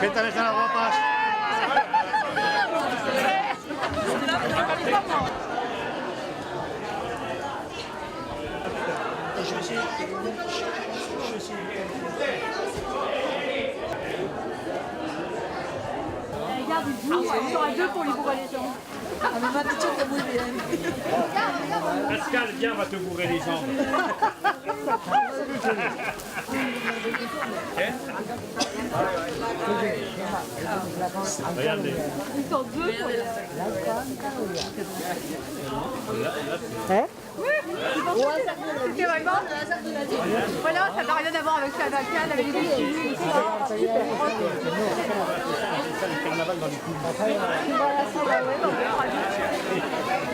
¿Qué tal están las guapas? Regarde, deux pour les bourrer les jambes. A mí me ha dicho que muy bien. Pascal, viens, on va te bourrer les jambes. Regardez. Ils sont deux pour les... ¿Eh? C'est vraiment... Voilà, ça n'a rien à voir avec la vacale, avec les filles.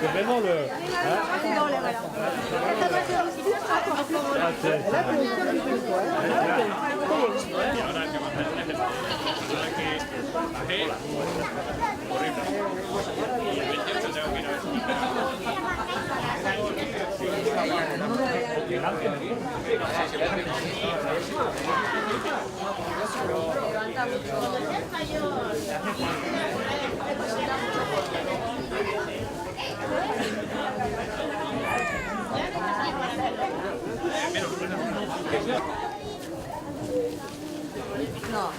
C'est vraiment le... C'est dans les... Voilà. Ça va faire aussi No.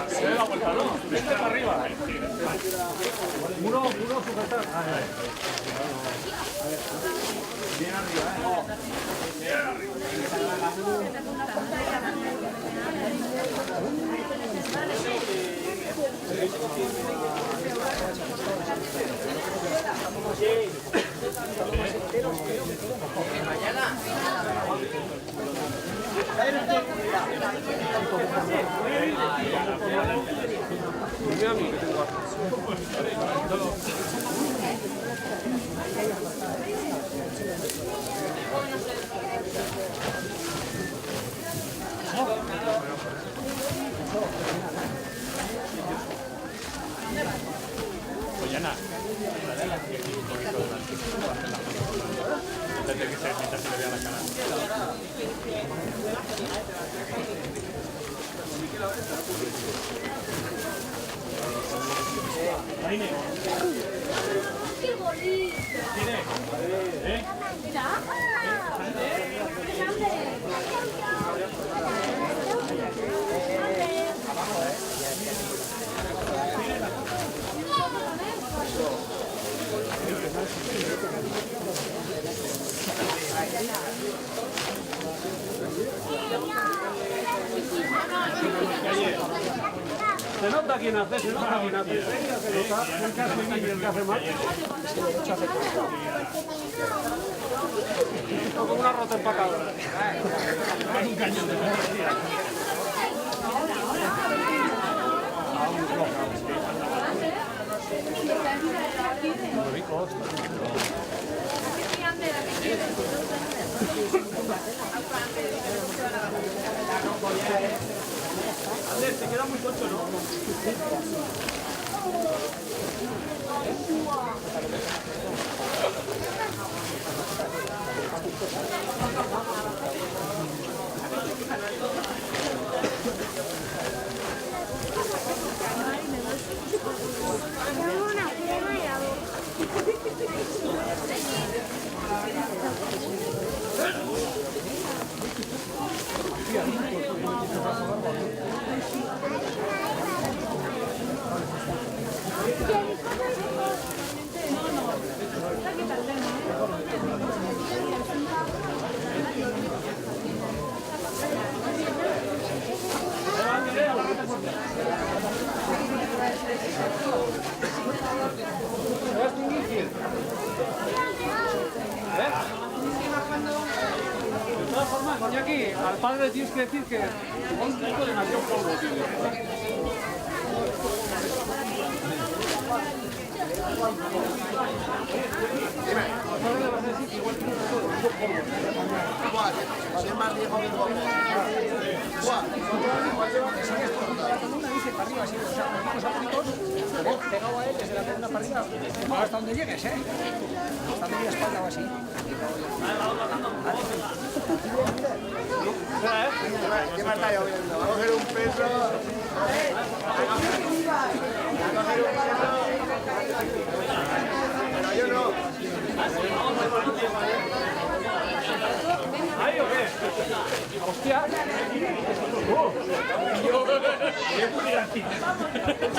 Se ve la vuelta, ¿no? Vente para arriba. Uno sujetar. Bien arriba, Bien arriba. Pues ya nada. Desde que se le vea la cara. ¡Qué bonito! ¿Eh? Mira. ¡Qué grande! Se nota quién hace, se nota quién hace. El que hace bien y el que hace mal. Como una rota empacadora. Un cañón de energía. Muy rico. Andrés, te queda muy tocho, ¿no? Iñaki, al padre le tienes que decir que un poco demasiado polvo, tío. Al padre le vas a decir que igual tiene un poco demasiado polvo. Si es más viejo que el polvo. Una dice para arriba, así, o sea, con unos aplitos, pegado a él desde la columna para arriba, hasta donde llegues, ¿eh? Hasta media espalda o así. ¿Qué me está lloviendo? Va a coger un peso. Pero yo no. ¿Ahí o qué? ¡Hostia!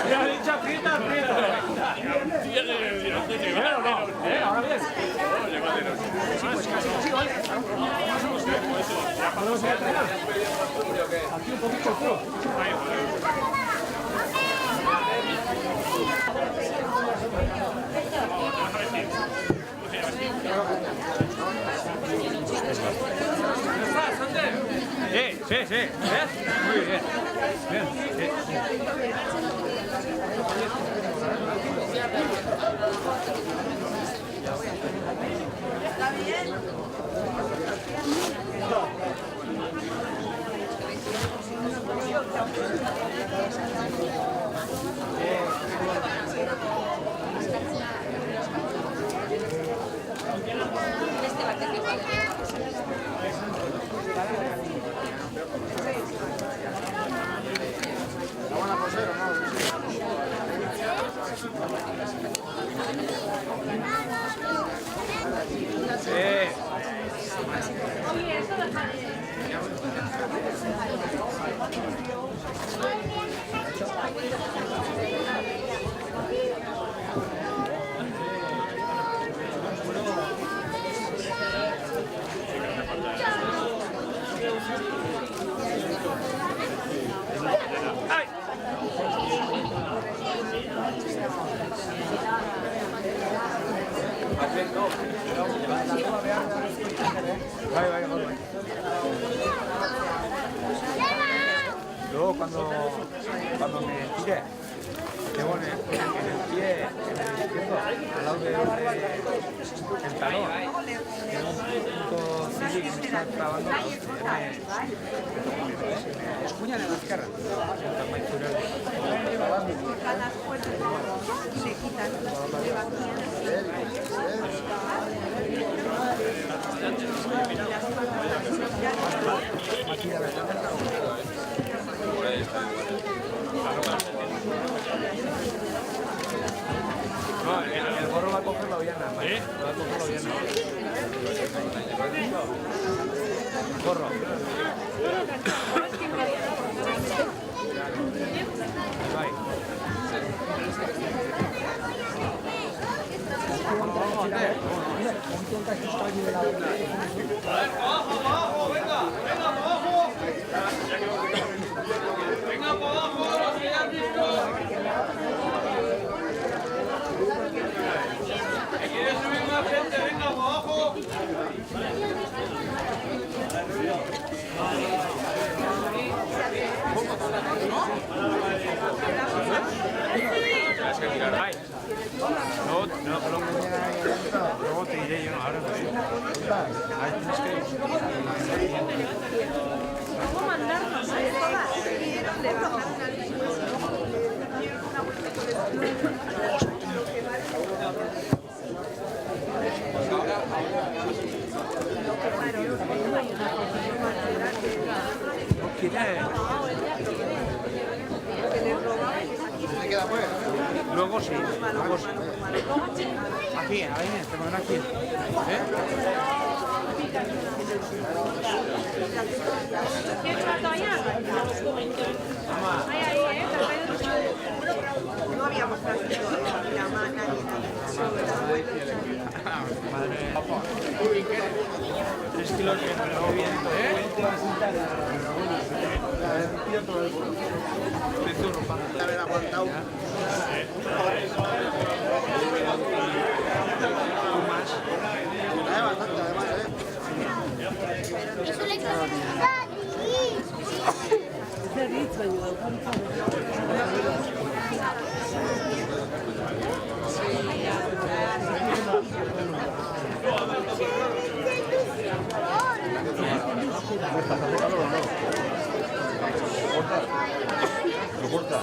¡Me has dicho aprieta, aprieta! ¿Ahora bien? Pues casi, sí, vale. ¿Podemos ir a entrenar? Aquí un poquito, tío. Sí, sí, ¿ves? Muy bien. Bien, sí. ¿Está bien? ¿La van a coser o no? Luego cuando me tire, me pone en el pie, izquierdo, al lado del talón, en un punto cívico que me está trabando, me escuñan en la izquierda. Se quitan, se vacían. No, el gorro va a coger la Viana. ¿Eh? Va a coger la Viana. Gorro. ¡Abajo, venga! ¡Venga, abajo! ¡Venga, abajo! ¡Que ya has visto! ¿Quieres subir más gente? ¡Venga, abajo! Tienes que tirar ahí. Luego te diré yo, ahora no sé. Ahí tienes que... ¿Cómo mandarnos a todas? Pidieron de bajar una línea. ¿Se queda fuera? Luego sí, luego sí. Aquí, ahí, te ponen aquí. ¿Quieres la toalla? Ahí, ahí, No habíamos traído la mano Madre mía. 3 kilos de viento, ¿Te haber aguantado? Bastante, además, ¿eh? ¿Lo corta?